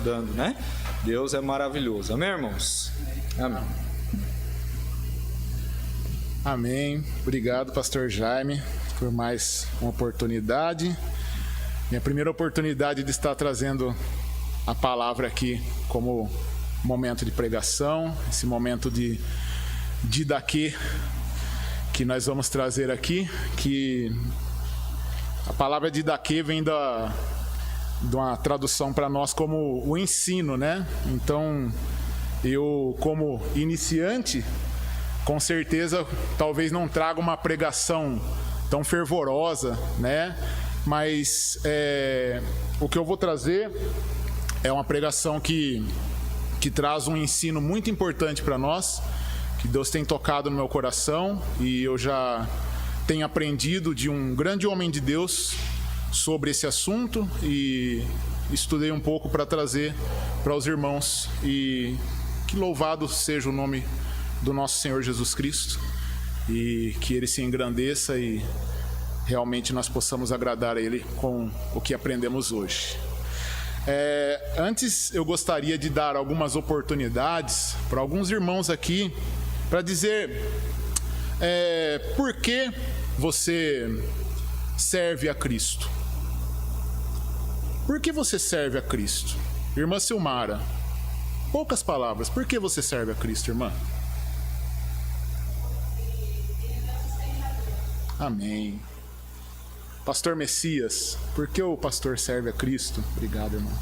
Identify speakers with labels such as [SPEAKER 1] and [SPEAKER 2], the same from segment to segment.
[SPEAKER 1] dando, né? Deus é maravilhoso. Amém, irmãos? Amém.
[SPEAKER 2] Amém. Obrigado, pastor Jaime, por mais uma oportunidade. Minha primeira oportunidade de estar trazendo a palavra aqui como momento de pregação, esse momento de didaquê que nós vamos trazer aqui, que a palavra didaquê vem de uma tradução para nós como o ensino, né? Então, eu como iniciante, com certeza, talvez não traga uma pregação tão fervorosa, né? Mas o que eu vou trazer é uma pregação que traz um ensino muito importante para nós, que Deus tem tocado no meu coração, e eu já tenho aprendido de um grande homem de Deus sobre esse assunto e estudei um pouco para trazer para os irmãos. E que louvado seja o nome do nosso Senhor Jesus Cristo, e que Ele se engrandeça e realmente nós possamos agradar a Ele com o que aprendemos hoje. Antes eu gostaria de dar algumas oportunidades para alguns irmãos aqui, para dizer por que você serve a Cristo. Por que você serve a Cristo? Irmã Silmara, poucas palavras, por que você serve a Cristo, irmã? Amém. Pastor Messias, por que o pastor serve a Cristo? Obrigado, irmão.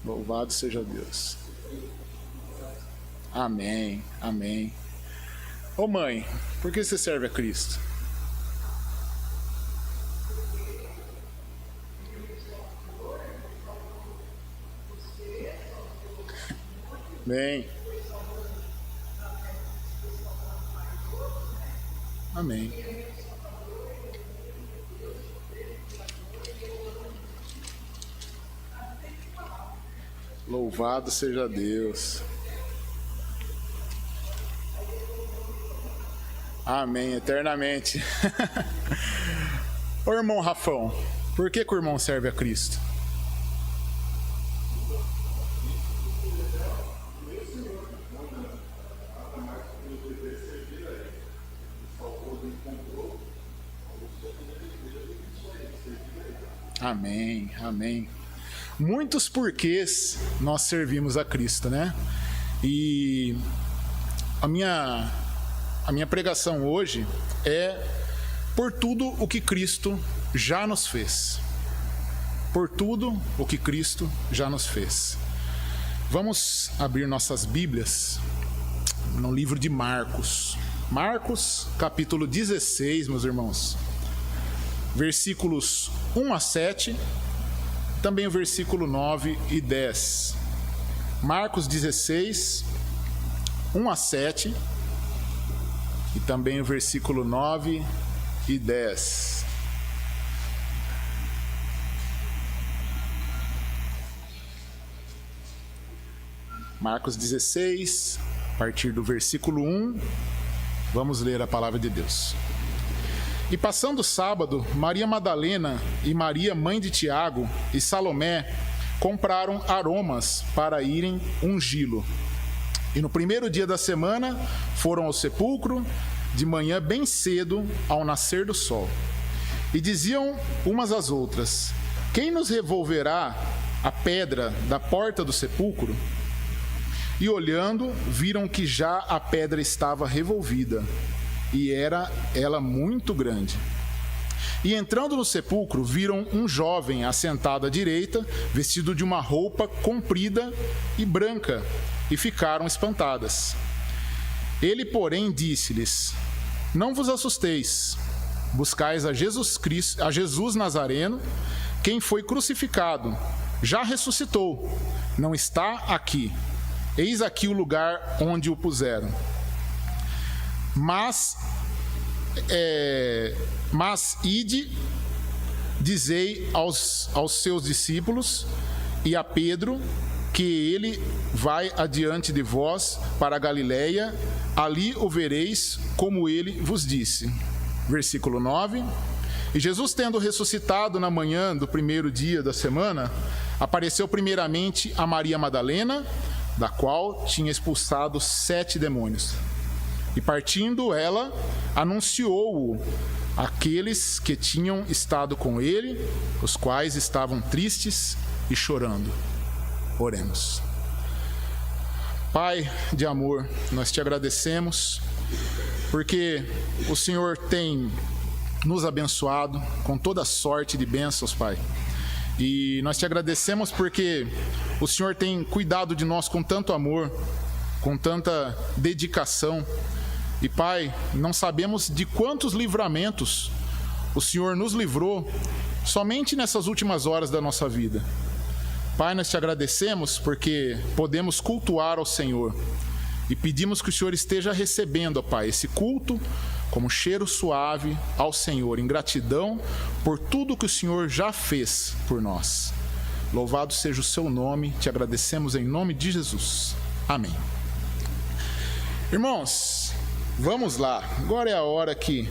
[SPEAKER 2] Louvado seja Deus. Amém, amém. Ô mãe, por que você serve a Cristo? Bem. Amém. Louvado seja Deus. Amém, eternamente. Ô irmão Rafão, por que o irmão serve a Cristo? Amém, amém. Muitos porquês nós servimos a Cristo, né? E a minha pregação hoje é por tudo o que Cristo já nos fez. Por tudo o que Cristo já nos fez. Vamos abrir nossas Bíblias no livro de Marcos. Marcos, capítulo 16, meus irmãos. Versículos 1 a 7, também o versículo 9 e 10. Marcos 16, 1 a 7, e também o versículo 9 e 10. Marcos 16, a partir do versículo 1, vamos ler a palavra de Deus. E passando o sábado, Maria Madalena e Maria, mãe de Tiago, e Salomé compraram aromas para irem ungí-lo. E no primeiro dia da semana foram ao sepulcro, de manhã bem cedo, ao nascer do sol. E diziam umas às outras: quem nos revolverá a pedra da porta do sepulcro? E olhando, viram que já a pedra estava revolvida, e era ela muito grande. E entrando no sepulcro, viram um jovem assentado à direita, vestido de uma roupa comprida e branca, e ficaram espantadas. Ele, porém, disse-lhes: não vos assusteis, buscais a Jesus Nazareno, quem foi crucificado, já ressuscitou, não está aqui. Eis aqui o lugar onde o puseram. Mas ide, dizei aos seus discípulos e a Pedro que ele vai adiante de vós para a Galileia, ali o vereis como ele vos disse. Versículo 9. E Jesus, tendo ressuscitado na manhã do primeiro dia da semana, apareceu primeiramente a Maria Madalena, da qual tinha expulsado 7 demônios. E partindo ela, anunciou-o àqueles que tinham estado com ele, os quais estavam tristes e chorando. Oremos. Pai de amor, nós te agradecemos, porque o Senhor tem nos abençoado com toda sorte de bênçãos, Pai. E nós te agradecemos porque o Senhor tem cuidado de nós com tanto amor, com tanta dedicação. E, Pai, não sabemos de quantos livramentos o Senhor nos livrou somente nessas últimas horas da nossa vida. Pai, nós te agradecemos porque podemos cultuar ao Senhor. E pedimos que o Senhor esteja recebendo, ó Pai, esse culto como cheiro suave ao Senhor, em gratidão por tudo que o Senhor já fez por nós. Louvado seja o seu nome, te agradecemos em nome de Jesus. Amém. Irmãos, vamos lá. Agora é a hora que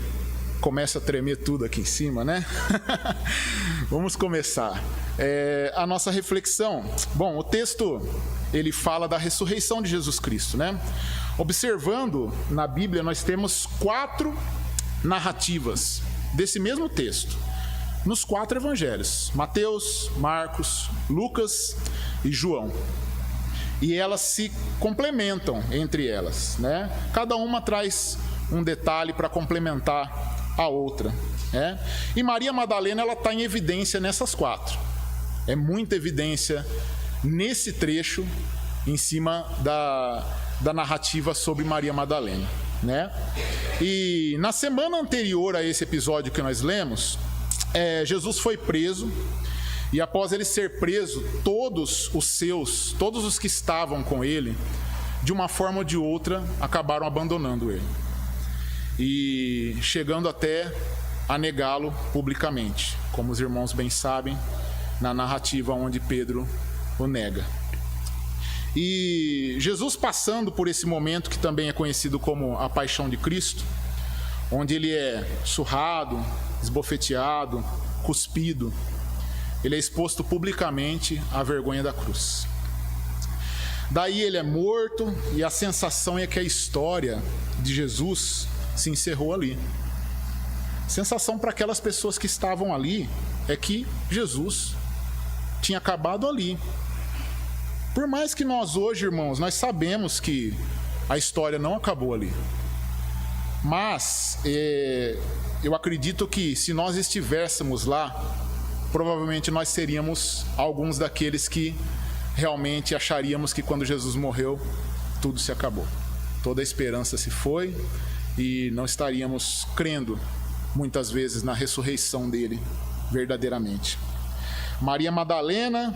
[SPEAKER 2] começa a tremer tudo aqui em cima, né? Vamos começar. A nossa reflexão. Bom, o texto, ele fala da ressurreição de Jesus Cristo, né? Observando na Bíblia, nós temos 4 narrativas desse mesmo texto, nos 4 evangelhos: Mateus, Marcos, Lucas e João. E elas se complementam entre elas, né? Cada uma traz um detalhe para complementar a outra, né? E Maria Madalena, ela está em evidência nessas 4. É muita evidência nesse trecho em cima da narrativa sobre Maria Madalena, né? E na semana anterior a esse episódio que nós lemos, Jesus foi preso. E após ele ser preso, todos os que estavam com ele, de uma forma ou de outra, acabaram abandonando ele. E chegando até a negá-lo publicamente, como os irmãos bem sabem, na narrativa onde Pedro o nega. E Jesus, passando por esse momento que também é conhecido como a Paixão de Cristo, onde ele é surrado, esbofeteado, cuspido, ele é exposto publicamente à vergonha da cruz. Daí ele é morto, e a sensação é que a história de Jesus se encerrou ali. A sensação para aquelas pessoas que estavam ali é que Jesus tinha acabado ali. Por mais que nós hoje, irmãos, nós sabemos que a história não acabou ali. Mas eu acredito que se nós estivéssemos lá, provavelmente nós seríamos alguns daqueles que realmente acharíamos que quando Jesus morreu, tudo se acabou. Toda a esperança se foi e não estaríamos crendo, muitas vezes, na ressurreição dele verdadeiramente. Maria Madalena,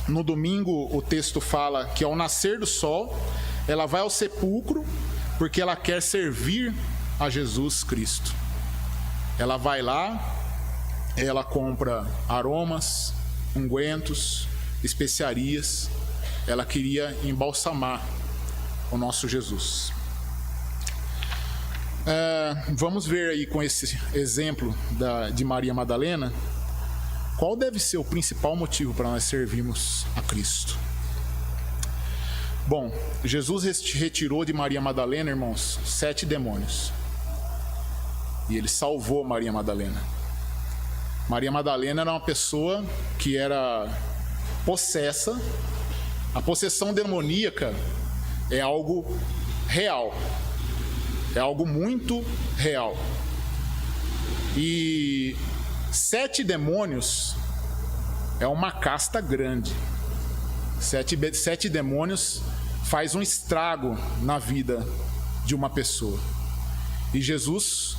[SPEAKER 2] no domingo o texto fala que ao nascer do sol, ela vai ao sepulcro porque ela quer servir a Jesus Cristo. Ela vai lá, ela compra aromas, ungüentos, especiarias. Ela queria embalsamar o nosso Jesus. Vamos ver aí com esse exemplo de Maria Madalena, qual deve ser o principal motivo para nós servirmos a Cristo. Bom, Jesus retirou de Maria Madalena, irmãos, 7 demônios. E ele salvou Maria Madalena. Maria Madalena era uma pessoa que era possessa. A possessão demoníaca é algo real. É algo muito real. E 7 demônios é uma casta grande. 7 demônios faz um estrago na vida de uma pessoa. E Jesus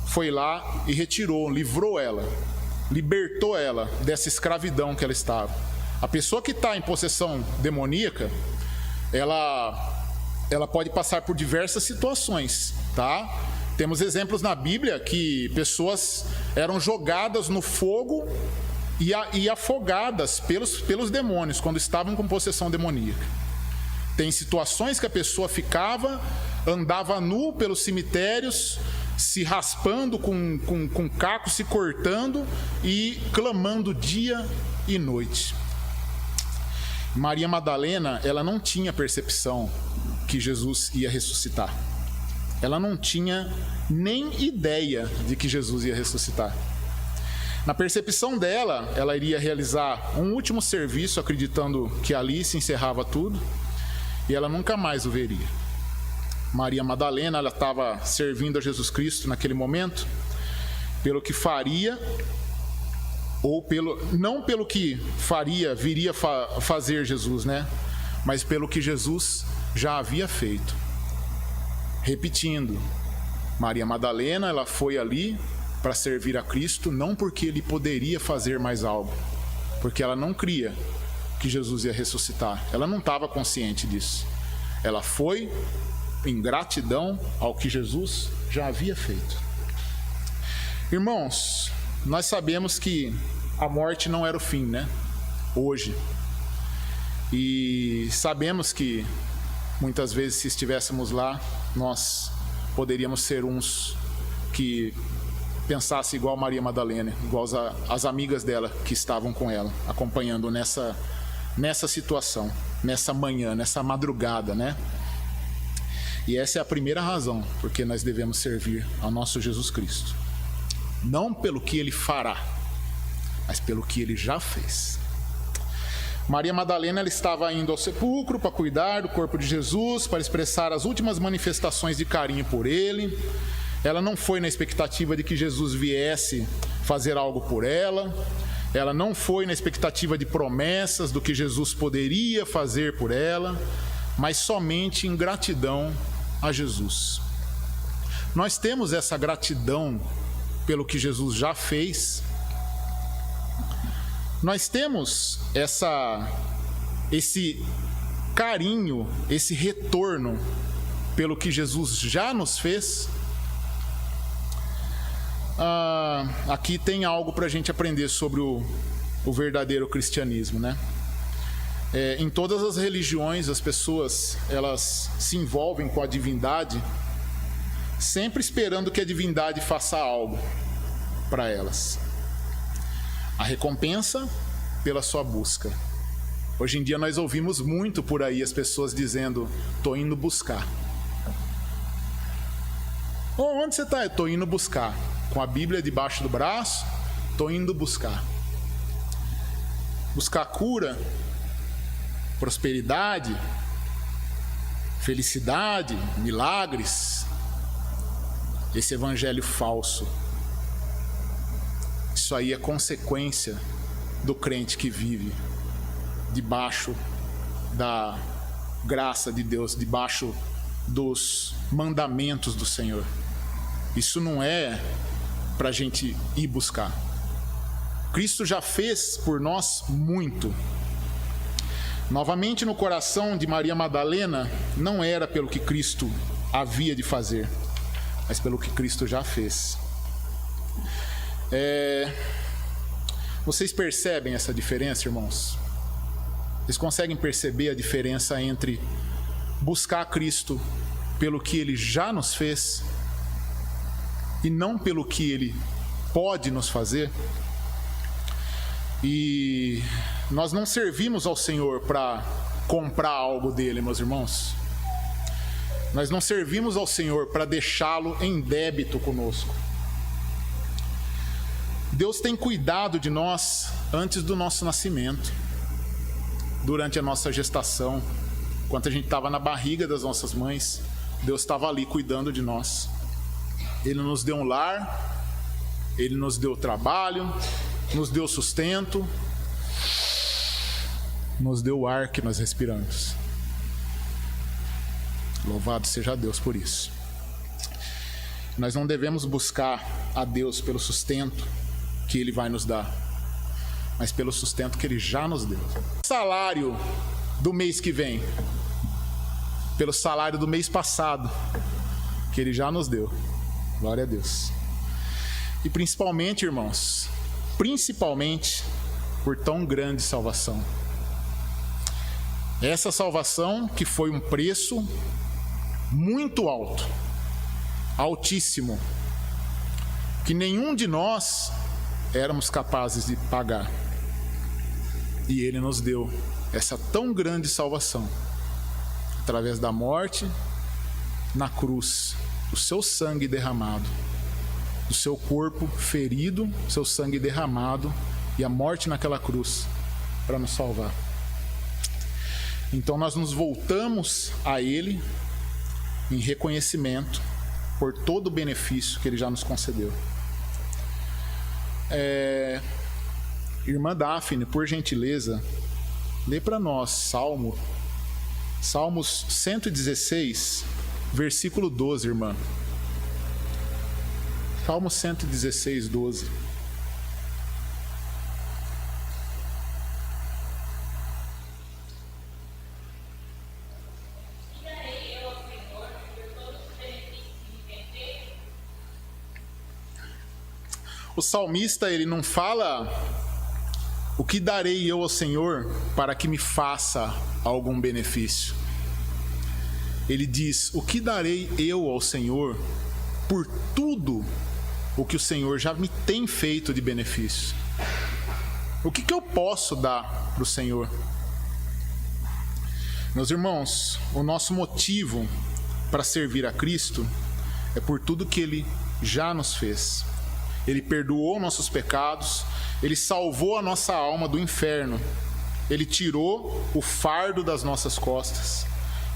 [SPEAKER 2] foi lá e retirou, livrou ela, libertou ela dessa escravidão que ela estava. A pessoa que está em possessão demoníaca, ela pode passar por diversas situações, tá? Temos exemplos na Bíblia que pessoas eram jogadas no fogo e afogadas pelos demônios quando estavam com possessão demoníaca. Tem situações que a pessoa andava nu pelos cemitérios, se raspando com caco, se cortando e clamando dia e noite. Maria Madalena, ela não tinha percepção que Jesus ia ressuscitar. Ela não tinha nem ideia de que Jesus ia ressuscitar. Na percepção dela, ela iria realizar um último serviço, acreditando que ali se encerrava tudo, e ela nunca mais o veria. Maria Madalena, ela estava servindo a Jesus Cristo naquele momento, pelo que faria, não pelo que viria fazer Jesus, né? Mas pelo que Jesus já havia feito. Repetindo, Maria Madalena, ela foi ali para servir a Cristo, não porque ele poderia fazer mais algo, porque ela não cria que Jesus ia ressuscitar. Ela não estava consciente disso. Ela foi em gratidão ao que Jesus já havia feito. Irmãos, nós sabemos que a morte não era o fim, né? Hoje. E sabemos que muitas vezes, se estivéssemos lá, nós poderíamos ser uns que pensasse igual Maria Madalena, igual as amigas dela que estavam com ela, acompanhando nessa situação, nessa manhã, nessa madrugada, né? E essa é a primeira razão porque nós devemos servir ao nosso Jesus Cristo. Não pelo que ele fará, mas pelo que ele já fez. Maria Madalena, ela estava indo ao sepulcro para cuidar do corpo de Jesus, para expressar as últimas manifestações de carinho por ele. Ela não foi na expectativa de que Jesus viesse fazer algo por ela. Ela não foi na expectativa de promessas do que Jesus poderia fazer por ela, mas somente em gratidão a Jesus. Nós temos essa gratidão pelo que Jesus já fez. Nós temos esse carinho, esse retorno pelo que Jesus já nos fez. Aqui tem algo para a gente aprender sobre o verdadeiro cristianismo, né? Em todas as religiões, as pessoas elas se envolvem com a divindade, sempre esperando que a divindade faça algo para elas. A recompensa pela sua busca. Hoje em dia nós ouvimos muito por aí as pessoas dizendo: "Tô indo buscar". Onde você está? "Tô indo buscar". Com a Bíblia debaixo do braço, tô indo buscar. Buscar cura, prosperidade, felicidade, milagres. Esse evangelho falso. Isso aí é consequência do crente que vive debaixo da graça de Deus, debaixo dos mandamentos do Senhor. Isso não é para a gente ir buscar. Cristo já fez por nós muito. Novamente, no coração de Maria Madalena, não era pelo que Cristo havia de fazer, mas pelo que Cristo já fez. Vocês percebem essa diferença, irmãos? Vocês conseguem perceber a diferença entre buscar Cristo pelo que Ele já nos fez e não pelo que Ele pode nos fazer? E nós não servimos ao Senhor para comprar algo dele, meus irmãos. Nós não servimos ao Senhor para deixá-lo em débito conosco. Deus tem cuidado de nós antes do nosso nascimento, durante a nossa gestação, enquanto a gente estava na barriga das nossas mães, Deus estava ali cuidando de nós. Ele nos deu um lar, Ele nos deu trabalho, nos deu sustento, nos deu o ar que nós respiramos. Louvado seja Deus por isso. Nós não devemos buscar a Deus pelo sustento que Ele vai nos dar, mas pelo sustento que Ele já nos deu. Salário do mês que vem, pelo salário do mês passado, que Ele já nos deu. Glória a Deus. E principalmente, irmãos, por tão grande salvação. Essa salvação que foi um preço muito alto, altíssimo, que nenhum de nós éramos capazes de pagar. E Ele nos deu essa tão grande salvação, através da morte na cruz, do seu sangue derramado, do seu corpo ferido, seu sangue derramado e a morte naquela cruz para nos salvar. Então nós nos voltamos a Ele em reconhecimento por todo o benefício que Ele já nos concedeu. Irmã Daphne, por gentileza, lê para nós Salmos 116, versículo 12, irmã. Salmo 116, 12. O salmista, ele não fala: o que darei eu ao Senhor para que me faça algum benefício? Ele diz: o que darei eu ao Senhor por tudo o que o Senhor já me tem feito de benefício? O que eu posso dar para o Senhor? Meus irmãos, o nosso motivo para servir a Cristo é por tudo que Ele já nos fez. Ele perdoou nossos pecados, Ele salvou a nossa alma do inferno, Ele tirou o fardo das nossas costas,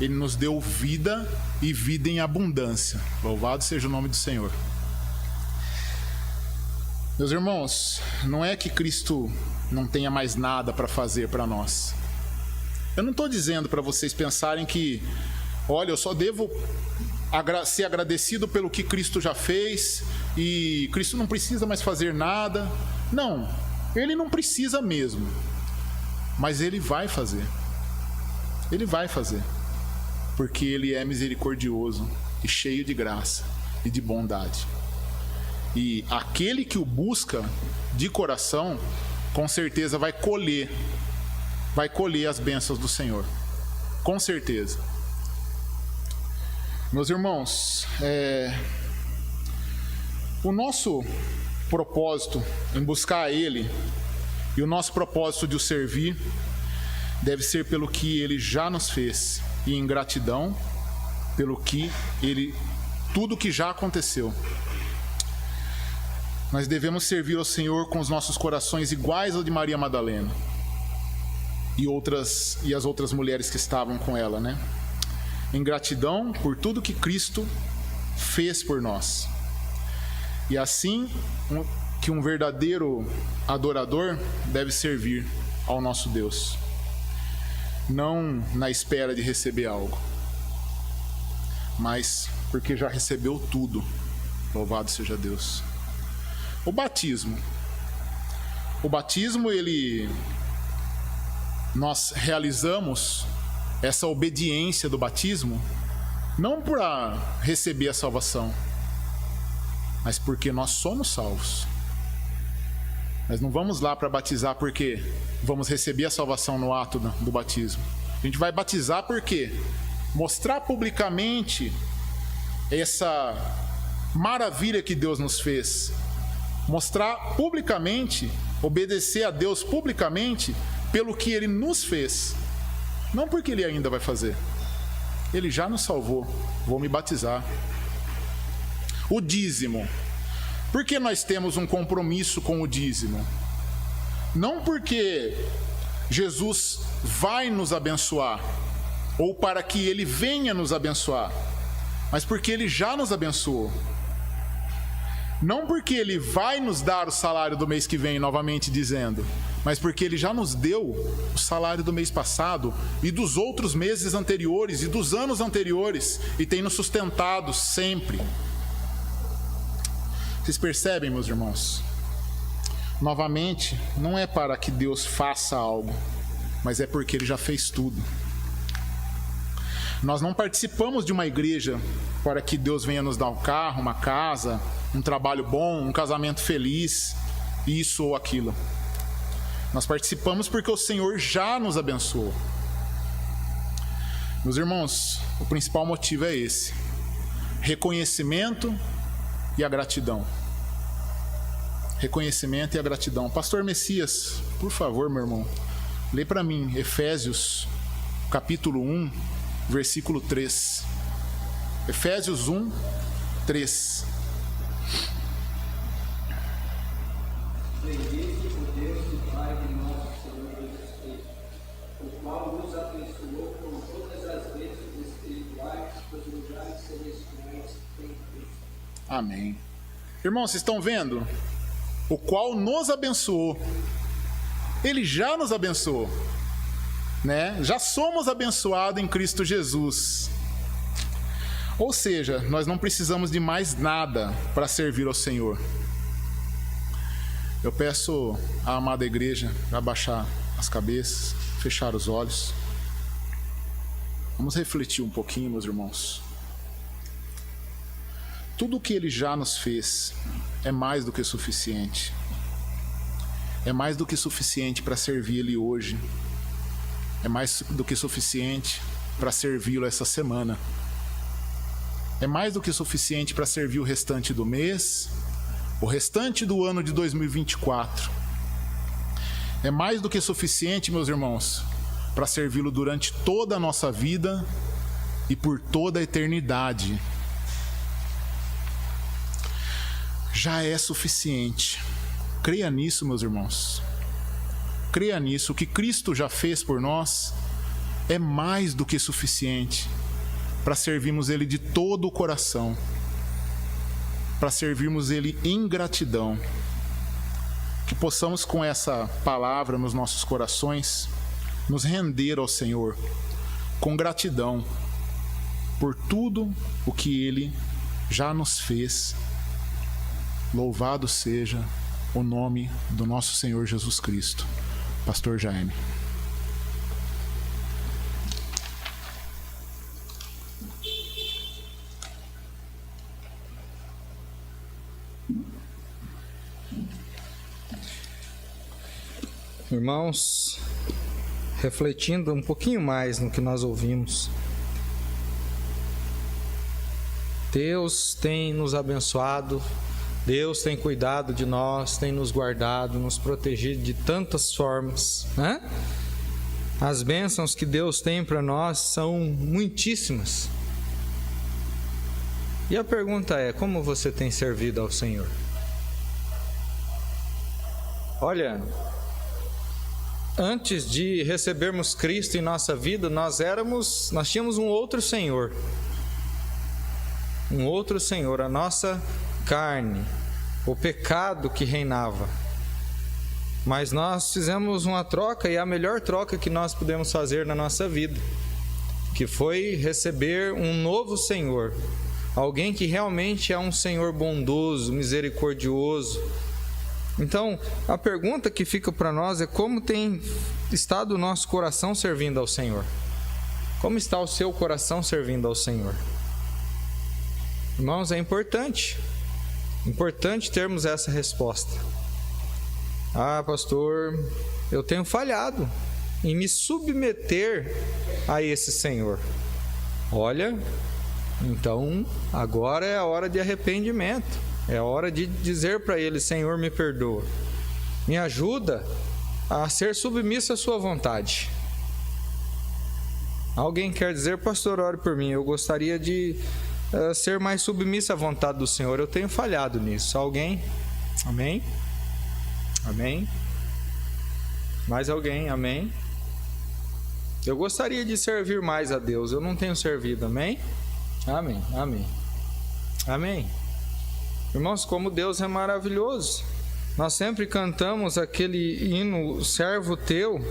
[SPEAKER 2] Ele nos deu vida e vida em abundância. Louvado seja o nome do Senhor. Meus irmãos, não é que Cristo não tenha mais nada para fazer para nós. Eu não estou dizendo para vocês pensarem que, olha, eu só devo ser agradecido pelo que Cristo já fez e Cristo não precisa mais fazer nada. Não, Ele não precisa mesmo, mas Ele vai fazer. Ele vai fazer, porque Ele é misericordioso e cheio de graça e de bondade. E aquele que o busca de coração, com certeza vai colher as bênçãos do Senhor, com certeza. Meus irmãos, o nosso propósito em buscar a Ele e o nosso propósito de o servir deve ser pelo que Ele já nos fez e em gratidão pelo que tudo que já aconteceu. Nós devemos servir ao Senhor com os nossos corações iguais ao de Maria Madalena e as outras mulheres que estavam com ela, né? Em gratidão por tudo que Cristo fez por nós. E assim que um verdadeiro adorador deve servir ao nosso Deus, não na espera de receber algo, mas porque já recebeu tudo. Louvado seja Deus. O batismo, nós realizamos essa obediência do batismo não para receber a salvação, mas porque nós somos salvos. Nós não vamos lá para batizar porque vamos receber a salvação no ato do batismo. A gente vai batizar porque mostrar publicamente essa maravilha que Deus nos fez. Mostrar publicamente, obedecer a Deus publicamente pelo que Ele nos fez. Não porque Ele ainda vai fazer. Ele já nos salvou. Vou me batizar. O dízimo. Por que nós temos um compromisso com o dízimo? Não porque Jesus vai nos abençoar, ou para que Ele venha nos abençoar, mas porque Ele já nos abençoou. Não porque Ele vai nos dar o salário do mês que vem, novamente dizendo, mas porque Ele já nos deu o salário do mês passado e dos outros meses anteriores e dos anos anteriores e tem nos sustentado sempre. Vocês percebem, meus irmãos? Novamente, não é para que Deus faça algo, mas é porque Ele já fez tudo. Nós não participamos de uma igreja para que Deus venha nos dar um carro, uma casa, um trabalho bom, um casamento feliz, isso ou aquilo. Nós participamos porque o Senhor já nos abençoou. Meus irmãos, o principal motivo é esse: reconhecimento e a gratidão. reconhecimento e a gratidão. Pastor Messias, por favor, meu irmão, lê para mim Efésios, capítulo 1, versículo 3. Efésios 1, 3.
[SPEAKER 3] Bendito o Deus e Pai de nosso Senhor Jesus Cristo, o qual nos abençoou com todas as bênçãos espirituais nos lugares celestiais em Cristo.
[SPEAKER 2] Amém. Irmãos, vocês estão vendo? O qual nos abençoou. Ele já nos abençoou, né? Já somos abençoados em Cristo Jesus. Ou seja, nós não precisamos de mais nada para servir ao Senhor. Eu peço à amada igreja abaixar as cabeças, fechar os olhos. Vamos refletir um pouquinho, meus irmãos. Tudo o que Ele já nos fez é mais do que suficiente. É mais do que suficiente para servir Ele hoje. É mais do que suficiente para servi-lo essa semana. É mais do que suficiente para servir o restante do mês, o restante do ano de 2024. É mais do que suficiente, meus irmãos, para servi-lo durante toda a nossa vida e por toda a eternidade. Já é suficiente. Creia nisso, meus irmãos. Creia nisso. O que Cristo já fez por nós é mais do que suficiente para servirmos Ele de todo o coração, para servirmos Ele em gratidão. Que possamos, com essa palavra nos nossos corações, nos render ao Senhor com gratidão por tudo o que Ele já nos fez. Louvado seja o nome do nosso Senhor Jesus Cristo. Pastor Jaime.
[SPEAKER 4] Irmãos, refletindo um pouquinho mais no que nós ouvimos, Deus tem nos abençoado, Deus tem cuidado de nós, tem nos guardado, nos protegido de tantas formas, né? As bênçãos que Deus tem para nós são muitíssimas. E a pergunta é: como você tem servido ao Senhor? Olha, antes de recebermos Cristo em nossa vida, nós tínhamos um outro Senhor. Um outro Senhor, a nossa carne, o pecado que reinava. Mas nós fizemos uma troca, e a melhor troca que nós pudemos fazer na nossa vida, que foi receber um novo Senhor, alguém que realmente é um Senhor bondoso, misericordioso. Então, a pergunta que fica para nós é: como tem estado o nosso coração servindo ao Senhor? Como está o seu coração servindo ao Senhor? Irmãos, é importante termos essa resposta. Ah, pastor, eu tenho falhado em me submeter a esse Senhor. Olha, então agora é a hora de arrependimento. É a hora de dizer para Ele: Senhor, me perdoa. Me ajuda a ser submisso à sua vontade. Alguém quer dizer: pastor, ore por mim, eu gostaria de ser mais submisso à vontade do Senhor. Eu tenho falhado nisso. Alguém? Amém? Amém? Mais alguém? Amém? Eu gostaria de servir mais a Deus. Eu não tenho servido. Amém? Amém. Amém. Amém. Irmãos, como Deus é maravilhoso. Nós sempre cantamos aquele hino, servo teu,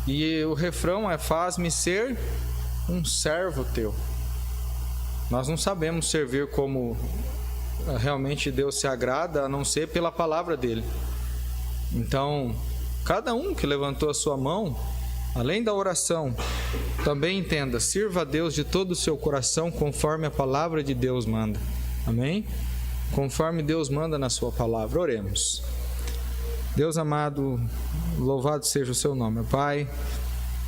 [SPEAKER 4] e o refrão é: faz-me ser um servo teu. Nós não sabemos servir como realmente Deus se agrada, a não ser pela palavra dele. Então, cada um que levantou a sua mão, além da oração, também entenda: sirva a Deus de todo o seu coração, conforme a palavra de Deus manda. Amém? Conforme Deus manda na sua palavra. Oremos. Deus amado, louvado seja o seu nome, Pai.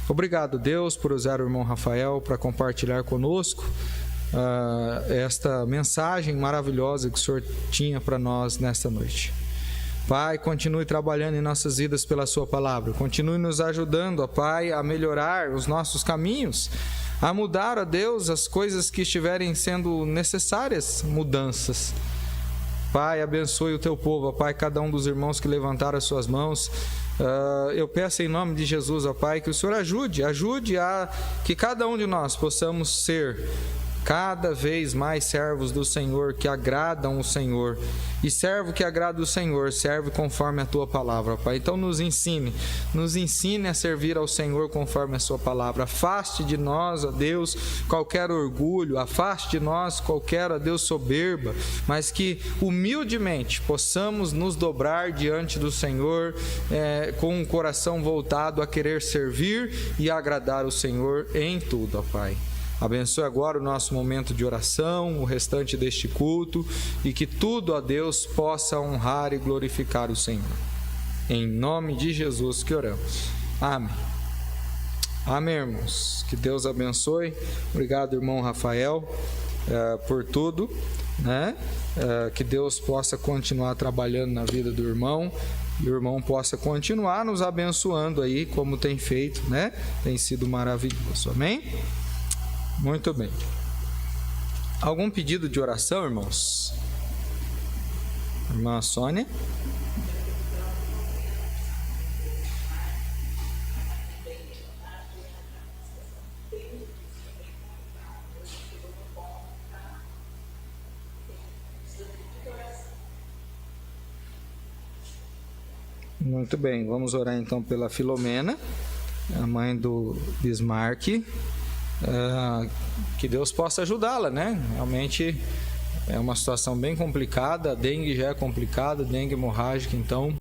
[SPEAKER 4] Obrigado, Deus, por usar o irmão Rafael para compartilhar conosco esta mensagem maravilhosa que o Senhor tinha para nós nesta noite. Pai, continue trabalhando em nossas vidas pela sua palavra. Continue nos ajudando, ó Pai, a melhorar os nossos caminhos, a mudar, ó Deus, as coisas que estiverem sendo necessárias, mudanças. Pai, abençoe o teu povo, ó Pai, cada um dos irmãos que levantaram as suas mãos. Eu peço em nome de Jesus, ó Pai, que o Senhor ajude a que cada um de nós possamos ser cada vez mais servos do Senhor, que agradam o Senhor. E servo que agrada o Senhor, serve conforme a Tua palavra, Pai. Então nos ensine a servir ao Senhor conforme a Sua palavra. Afaste de nós, ó Deus, qualquer orgulho, afaste de nós qualquer, ó Deus, soberba, mas que humildemente possamos nos dobrar diante do Senhor, com um coração voltado a querer servir e agradar o Senhor em tudo, ó Pai. Abençoe agora o nosso momento de oração, o restante deste culto, e que tudo, ó Deus, possa honrar e glorificar o Senhor. Em nome de Jesus que oramos. Amém. Amém, irmãos. Que Deus abençoe. Obrigado, irmão Rafael, por tudo, né? Que Deus possa continuar trabalhando na vida do irmão, e o irmão possa continuar nos abençoando aí, como tem feito, né? Tem sido maravilhoso. Amém? Muito bem. Algum pedido de oração, irmãos? Irmã Sônia? Muito bem, vamos orar então pela Filomena, a mãe do Bismarck. Que Deus possa ajudá-la, né? Realmente é uma situação bem complicada, a dengue já é complicada, dengue hemorrágica, então